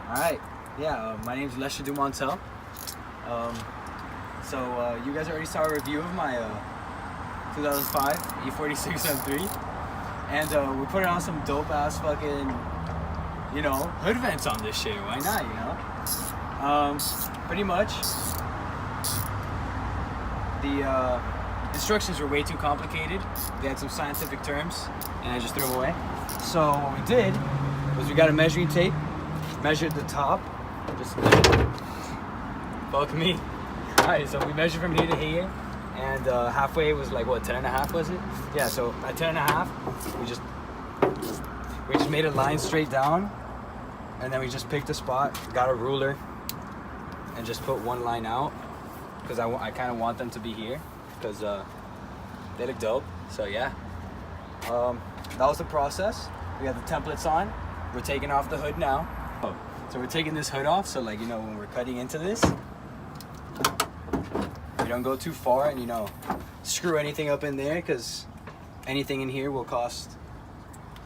Alright, yeah, my name's Lesher Dumontel. You guys already saw a review of my 2005 E46 M3. And we put on some dope ass fucking, hood vents on this shit. Why not, Pretty much, the instructions were way too complicated. They had some scientific terms, and I just threw them away. So what we did was we got a measuring tape, measured the top, just fuck me. Alright, so we measured from here to here, and halfway was like, what, 10.5 was it? Yeah, so at 10.5, we just made a line straight down, and then we just picked a spot, got a ruler, and just put one line out, because I kind of want them to be here, because they look dope. So yeah, that was the process. We have the templates on. We're taking off the hood now. So we're taking this hood off, so like, when we're cutting into this, we don't go too far and, screw anything up in there, because anything in here will cost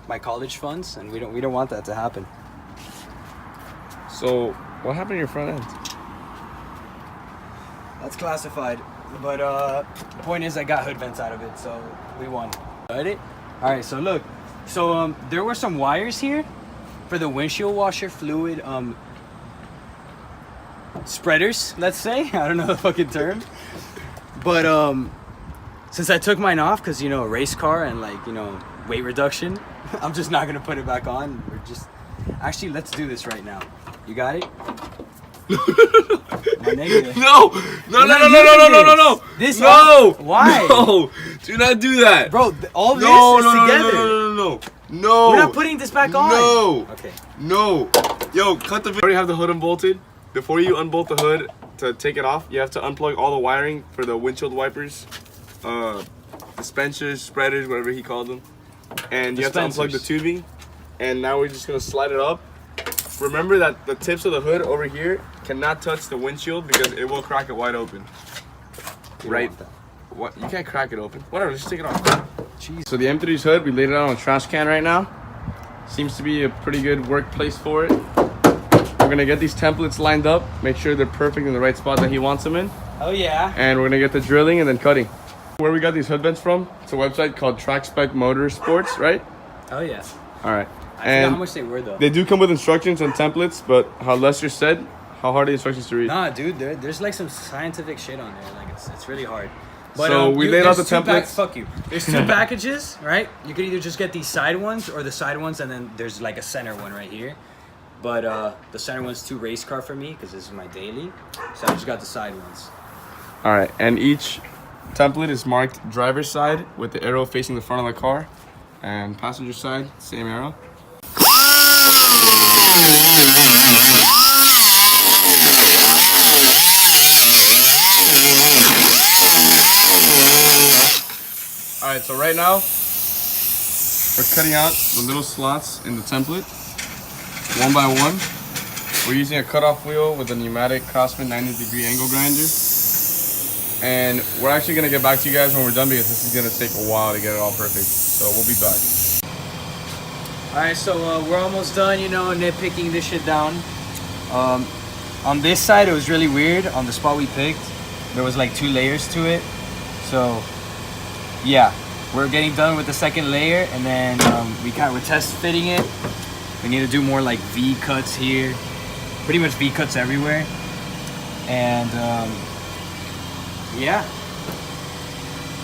my college funds, and we don't want that to happen. So what happened to your front end? That's classified, but the point is I got hood vents out of it, so we won. Got it? All right, so look, there were some wires here for the windshield washer fluid spreaders, let's say. I don't know the fucking term, but since I took mine off because a race car and weight reduction, I'm just not gonna put it back on. Actually, let's do this right now. You got it? My nigga. No. This no. Why? No. Do not do that. Bro, all this is together. No. We're not putting this back on. No. Okay. No. Yo, cut the video. Already have the hood unbolted. Before you unbolt the hood to take it off, you have to unplug all the wiring for the windshield wipers, dispensers, spreaders, whatever he called them. And you have to unplug the tubing. And now we're just gonna slide it up. Remember that the tips of the hood over here cannot touch the windshield because it will crack it wide open. Right? What? You can't crack it open. Whatever, just take it off. Jeez. So the M3's hood, we laid it out on a trash can right now. Seems to be a pretty good workplace for it. We're gonna get these templates lined up, make sure they're perfect in the right spot that he wants them in. Oh yeah. And we're gonna get the drilling and then cutting. Where we got these hood vents from, it's a website called Trackspec Motorsports, right? Oh yeah. All right. I forgot how much they were though. They do come with instructions and templates, but how Lester said, how hard are the instructions to read? Nah, dude, there's like some scientific shit on there. Like it's really hard. But, so we laid out the templates. Fuck you. There's two packages, right? You could either just get these side ones or the side ones, and then there's like a center one right here. But the center one's too race car for me because this is my daily. So I just got the side ones. All right, and each template is marked driver's side with the arrow facing the front of the car, and passenger side, same arrow. Alright, so right now, we're cutting out the little slots in the template, one by one. We're using a cutoff wheel with a pneumatic Craftsman 90-degree angle grinder. And we're actually going to get back to you guys when we're done because this is going to take a while to get it all perfect. So we'll be back. Alright, so we're almost done, nitpicking this shit down. On this side, it was really weird. On the spot we picked, there was like 2 layers to it. So yeah, we're getting done with the second layer, and then we're test fitting it. We need to do more like V cuts here, pretty much V cuts everywhere. And yeah,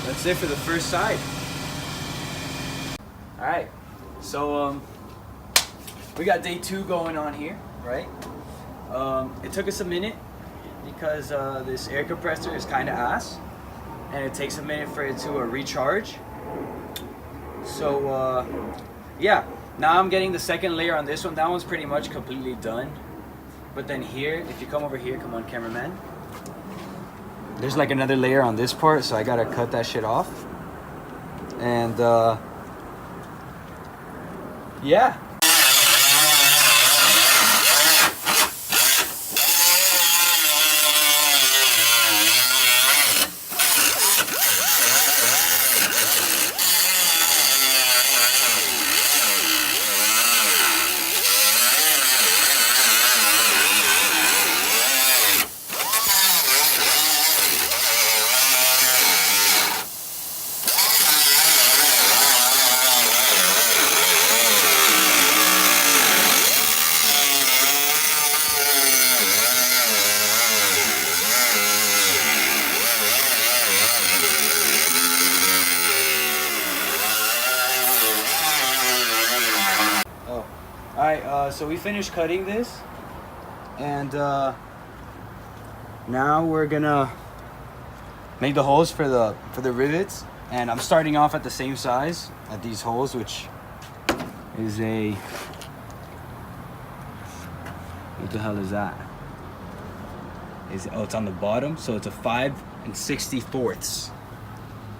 that's it for the first side. All right, so we got day 2 going on here, right? It took us a minute because this air compressor is kind of ass, and it takes a minute for it to recharge. So yeah, now I'm getting the second layer on this one. That one's pretty much completely done. But then here, if you come over here, come on cameraman, there's like another layer on this part, so I gotta cut that shit off. And yeah. so we finished cutting this, and now we're gonna make the holes for the rivets, and I'm starting off at the same size at these holes, which is a, what the hell is that? Oh, it's on the bottom, so it's a 5 6/4.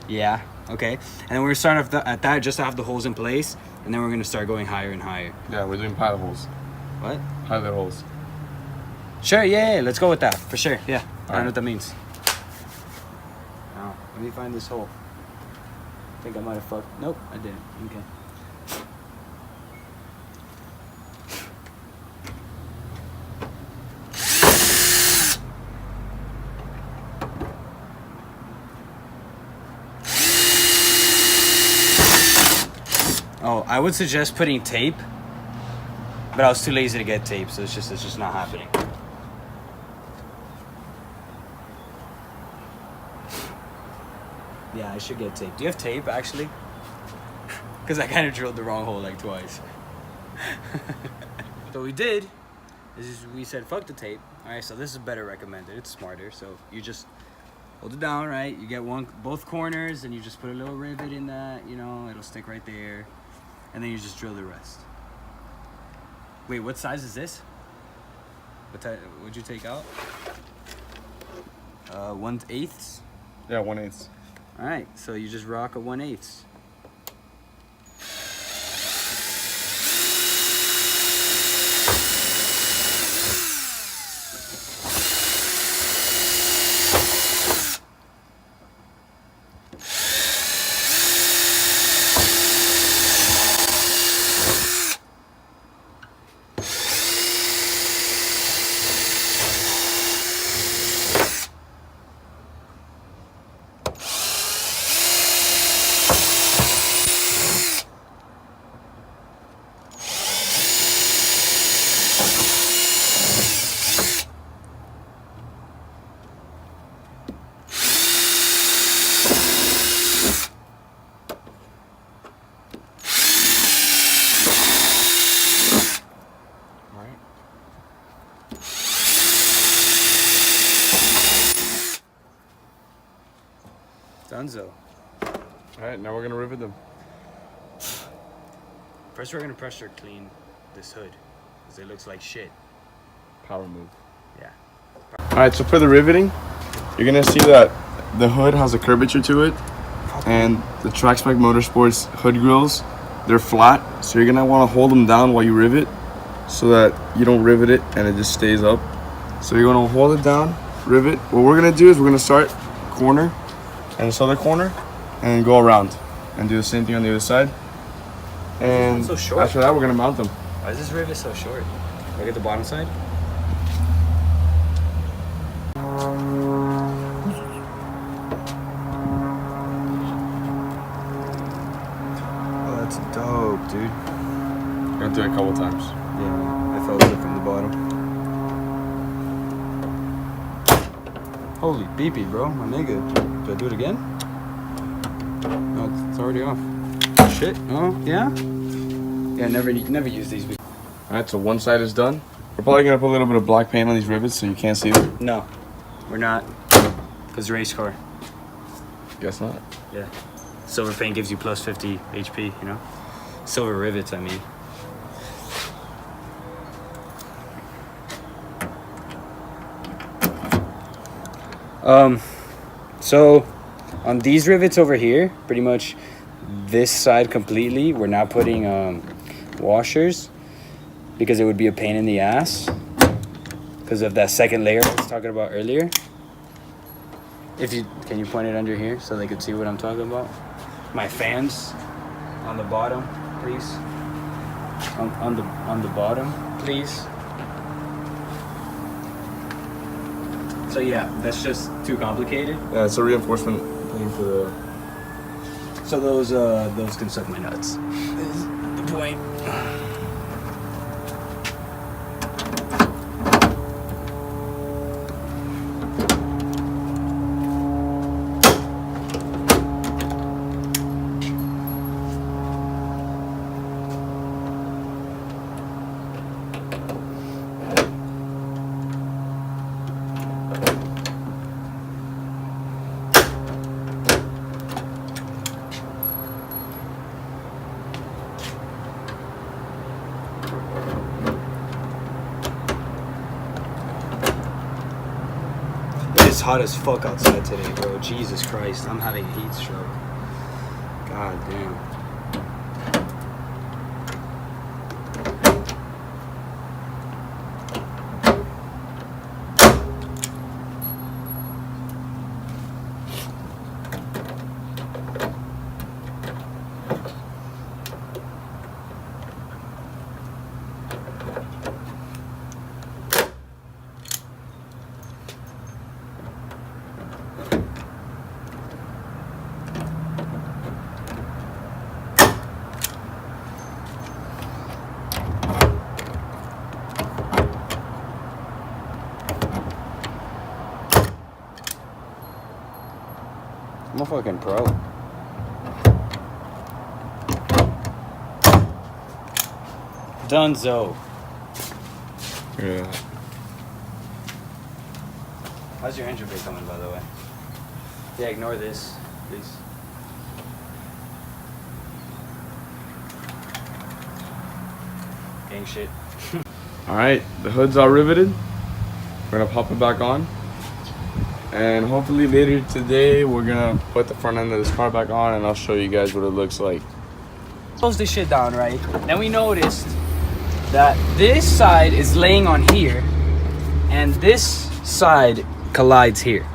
Yeah, okay. And then we're gonna start off at that, just to have the holes in place, and then we're gonna start going higher and higher. Yeah, we're doing pilot holes. What? Pilot holes. Sure, yeah, let's go with that, for sure, yeah. I don't right. know what that means. Now, let me find this hole. I think I might have fucked, nope, I didn't, okay. Oh, I would suggest putting tape, but I was too lazy to get tape, so it's just not happening. Yeah, I should get tape. Do you have tape, actually? Because I kind of drilled the wrong hole like twice. So what we did is we said fuck the tape. All right, so this is better recommended. It's smarter. So you just hold it down, right? You get both corners, and you just put a little rivet in that. You know, it'll stick right there. And then you just drill the rest. Wait, what size is this? What'd you take out? 1/8. Yeah, 1/8. All right, so you just rock a 1/8. Dunzo. Alright, now we're gonna rivet them. First we're gonna pressure clean this hood, because it looks like shit. Power move. Yeah. Alright, so for the riveting, you're gonna see that the hood has a curvature to it, and the Trackspec Motorsports hood grills, they're flat, so you're gonna wanna hold them down while you rivet, so that you don't rivet it and it just stays up. So you're gonna hold it down, rivet. What we're gonna do is we're gonna start corner and this other corner, and go around and do the same thing on the other side. And so short. After that, we're gonna mount them. Why is this rivet so short? Look at the bottom side. Oh, that's dope, dude. We're gonna do it a couple times. Yeah, I felt it from the bottom. Holy beepy, bro, my nigga. Do I do it again? No, it's already off. Shit. Oh, yeah? Yeah, never use these. Alright, so one side is done. We're probably gonna put a little bit of black paint on these rivets so you can't see them. No, we're not. Because race car. Guess not. Yeah. Silver paint gives you plus 50 HP, you know? Silver rivets, I mean. So on these rivets over here, pretty much this side completely, we're not putting washers because it would be a pain in the ass because of that second layer I was talking about earlier. Can you point it under here so they could see what I'm talking about? My fans on the bottom, please. On the bottom, please. So yeah, that's just too complicated. Yeah, it's a reinforcement thing for the. So those can suck my nuts. Is the point. It's hot as fuck outside today, bro. Jesus Christ, I'm having a heat stroke. God damn. I'm a fucking pro. Dunzo. Yeah. How's your engine bay coming, by the way? Yeah, ignore this, please. Gang shit. Alright, the hood's all riveted. We're gonna pop it back on. And hopefully later today we're gonna put the front end of this car back on and I'll show you guys what it looks like. Close this shit down, right? Then we noticed that this side is laying on here and this side collides here.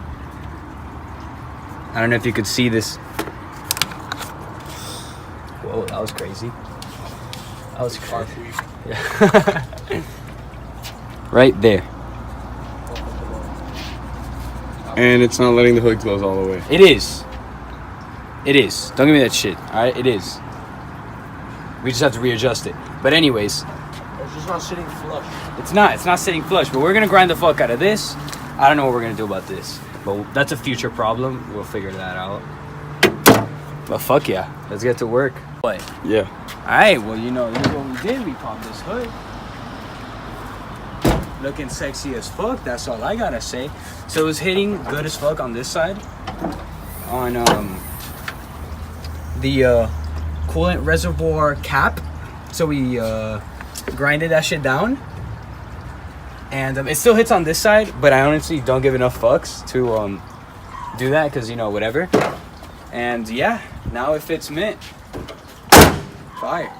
I don't know if you could see this. Whoa, that was crazy. That was crazy. Yeah. Right there. And it's not letting the hood close all the way. It is. It is. Don't give me that shit. Alright, it is. We just have to readjust it. But anyways. It's just not sitting flush. It's not sitting flush, but we're gonna grind the fuck out of this. I don't know what we're gonna do about this. But that's a future problem. We'll figure that out. But fuck yeah. Let's get to work. What? Yeah. Alright, well you know what we did. We popped this hood. Looking sexy as fuck, that's all I gotta say. So it was hitting good as fuck on this side. On the coolant reservoir cap. So we grinded that shit down. And it still hits on this side, but I honestly don't give enough fucks to do that, because, you know, whatever. And yeah, now it fits mint. Fire.